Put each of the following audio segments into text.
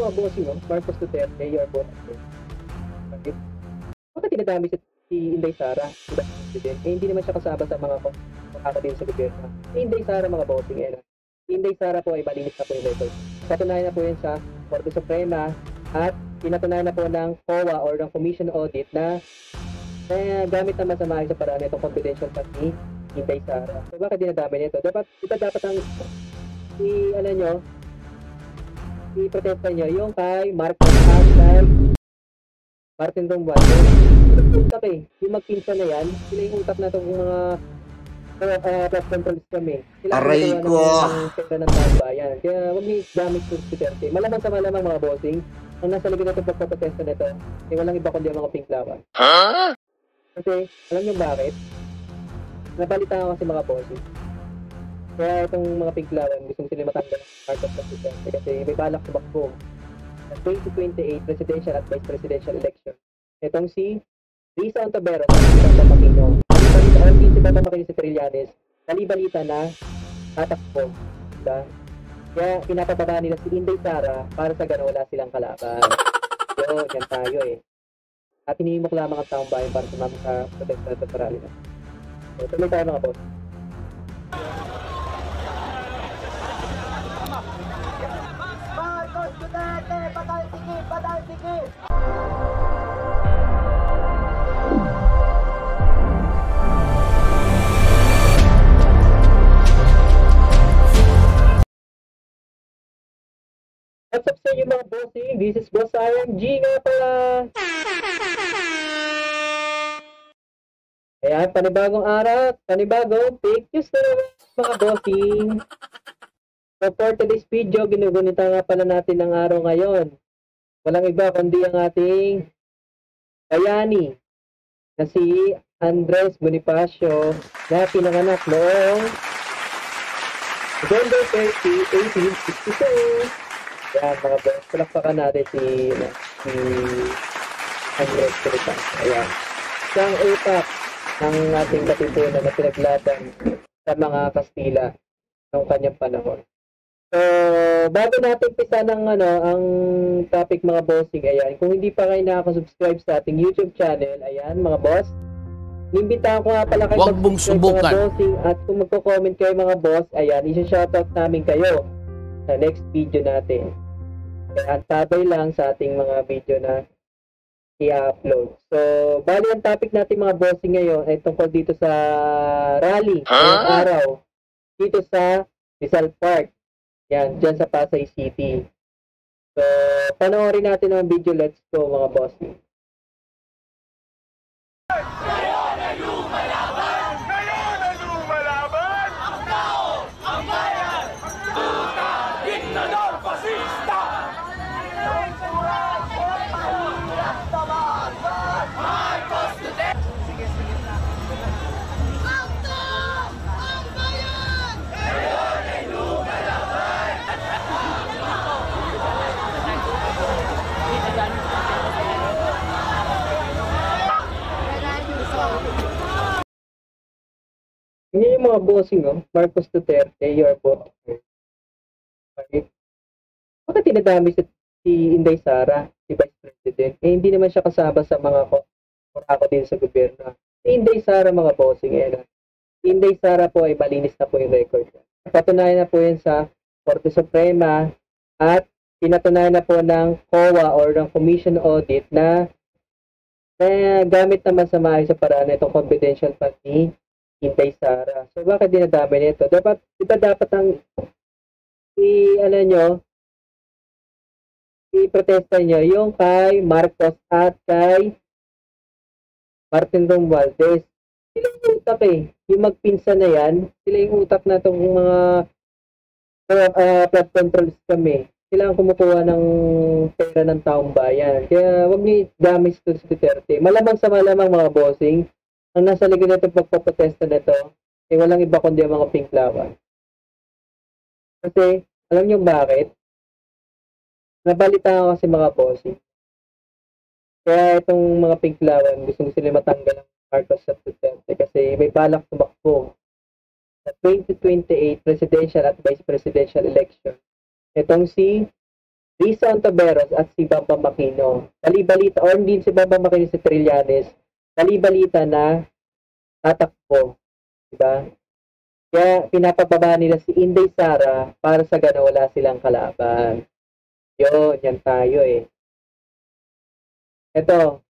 mga bossing, no? Marcos Duterte, your vote. Bakit? Bakit tinadami si Inday Sara, diba, president? Eh, hindi naman siya kasama sa mga din sa gobyerno. Si Inday Sara, mga bossing, eh. Si Inday Sara po ay malinis na po yung record. Patunayan na po yan sa Korte Suprema at pinatunayan na po ng COA or ng Commission Audit na gamit na masama sa paraan itong confidential fund ni Inday Sara. So bakit dinadami nito? Dapat ang i-protesta nyo yung kay Marcos at kay Martin Romualdez. Utak eh. Yung magpinsan na yan, sila yung utak na itong mga plus control kami. Aray ko! Pera ng taong bayan. Kaya huwag niyo damage to Duterte. Malamang sa malamang mga bossing, ang nasa likod na itong pagpaprotesta nito, eh walang iba kundi ang mga pinklawan. Huh? Kasi, alam niyo bakit? Nabalita ko kasi mga bossing. Kaya itong mga pinklawan, gusto sila matanggal ng Marcos at Duterte kasi may balak tumakbo sa 2028 presidential at vice presidential election. Itong si Risa Ontiveros at si Tata Makino. Hindi si Tata Makino si Trillanes, bali-balita na tatakbo. Diba? Kaya pinapababa nila si Inday Sara para sa gano'n wala silang kalaban. So, yan tayo eh. At hinihimok lamang ang taong bayan para sumama sa protesta at rally na. So, tuloy tayo mga boss. Marcos Duterte, patay-tiki, patay-tiki! What's up sa inyo mga bossing? This is Boss IMG nga pala! Ayan, panibagong araw, panibagong fake news na naman mga bossing. So for today's video, ginugunita nga pala natin ang araw ngayon. Walang iba kundi ang ating bayani na si Andres Bonifacio na pinanganak noong November 30, 1862. Ayan mga boss, palakpakan natin si Andres Bonifacio. Ayan. Siyang utak ng ating katipunan na pinaglaban sa mga Kastila noong kanyang panahon. So, bago natin pisa ng ang topic mga bossing, ayan, kung hindi pa kayo nakaka-subscribe sa ating YouTube channel, ayan mga boss, inimbitahan ko nga pala kayo mag-subscribe mga bossing, at kung magko-comment kayo mga boss, ayan, isa-shoutout namin kayo sa next video natin. Kaya antabay lang sa ating mga video na i-upload. So, bali ang topic natin mga bossing ngayon ay tungkol dito sa rally ngayong araw dito sa Rizal Park. Yan, dyan sa Pasay City. So, panoorin natin ang video. Let's go mga bossing. Ngayon ang lumalaban! Ngayon ang lumalaban! Ang tao! Ang bayan! Puta! Diktador! Fasista! Marcos Duterte! Ang tao! Ang bayan! Ngayon ang lumalaban! Hindi yung mga bossing, no? Marcos Duterte, your vote. Bakit? Bakit tinadami si Inday Sara, si Vice President? Eh, hindi naman siya kasama sa mga din sa gobyerno. Si Inday Sara, mga bossing, eh. Si Inday Sara po ay malinis na po yung record. Patunayan na po yan sa Korte Suprema at pinatunayan na po ng COA or ng Commission Audit na gamit na masama sa paraan itong confidential fund ni Inday Sara. So bakit dinadami nito? Dapat ang i-protesta nyo yung kay Marcos at kay Martin Romualdez. Sila yung utak eh. Yung magpinsan na yan, sila yung utak na itong mga flood control kami. Sila ang kumukuha ng pera ng taong bayan. Kaya huwag niyo damage to Duterte. Malamang sa malamang mga bossing, ang nasa likod na itong pagpaprotesta na ito, eh walang iba kundi ang mga pinklawan. Kasi, alam niyo bakit? Nabalita ko kasi mga bossing. Kaya itong mga pinklawan, gusto sila matanggal ng Marcos at Duterte kasi may balak tumakbo sa 2028 presidential at vice presidential election. Itong si Risa Ontiveros at si Bambang Makino. Bali-balita, or hindi si Bambang Makino, si Trillanes, bali-balita na tatakbo. Diba? Kaya pinapababa nila si Inday Sara para sa gano'n wala silang kalaban. Yun, yan tayo eh. Ito,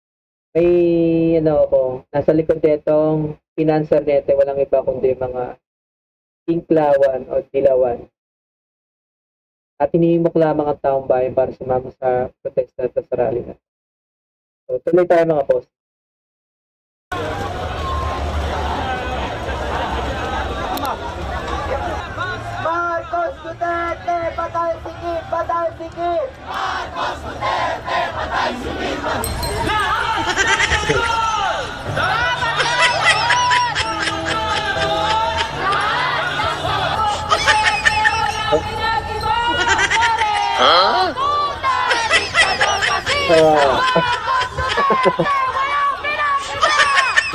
may nasa likod netong financer nete, walang iba kundi mga tinklawan o dilawan. At hinihimok lamang ang taong bayan para sumama sa protesta at sa rally na. So, tuloy tayo mga boss. Marcos Duterte, patay sikip, patay sikip! Marcos Duterte, patay sumil!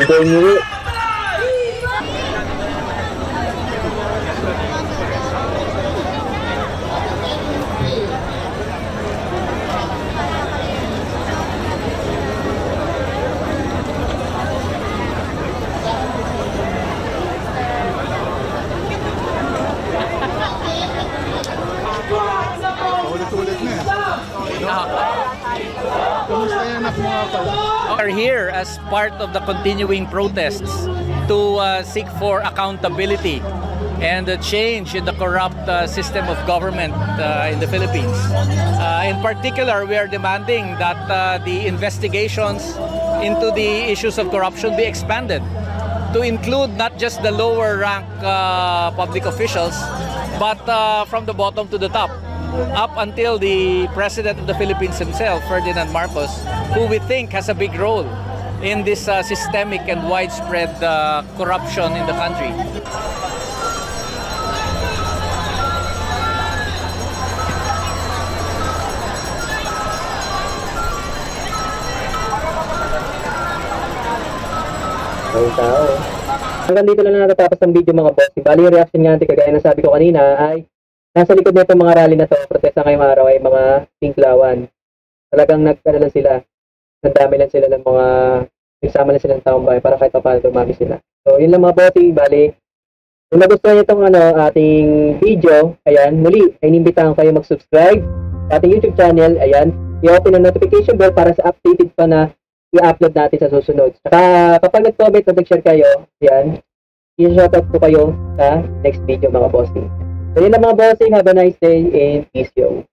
Hindi nyo. Ulit-ulit na eh. Kumusta yan anak mga pala? Are here as part of the continuing protests to seek for accountability and a change in the corrupt system of government in the Philippines. In particular, we are demanding that the investigations into the issues of corruption be expanded to include not just the lower rank public officials, but from the bottom to the top, up until the President of the Philippines himself, Ferdinand Marcos, who we think has a big role in this systemic and widespread corruption in the country. Ang tao. Hanggang dito lang natatapos ang video mga boss. Bali yung reaction nga natin, kagaya na sabi ko kanina, ay nasa likod nito mga rally na to, protesta ngayong araw ay mga tinklawan. Talagang lang sila, nagdami lang sila ng mga, nagsama lang sila ng taong bayan para kahit pa paano dumami sila. So yun lang mga bossing, bali. Kung nagustuhan niyo itong ating video, ayan, muli, ay inimbitahan kayo mag-subscribe sa ating YouTube channel, ayan, i-open ang notification bell para sa updated pa na i-upload natin sa susunod. Saka kapag nag-comment o nag-share kayo, yan, i-shoutout ko kayo sa next video mga bossing. So yun lang mga bossing, have a nice day and peace yo.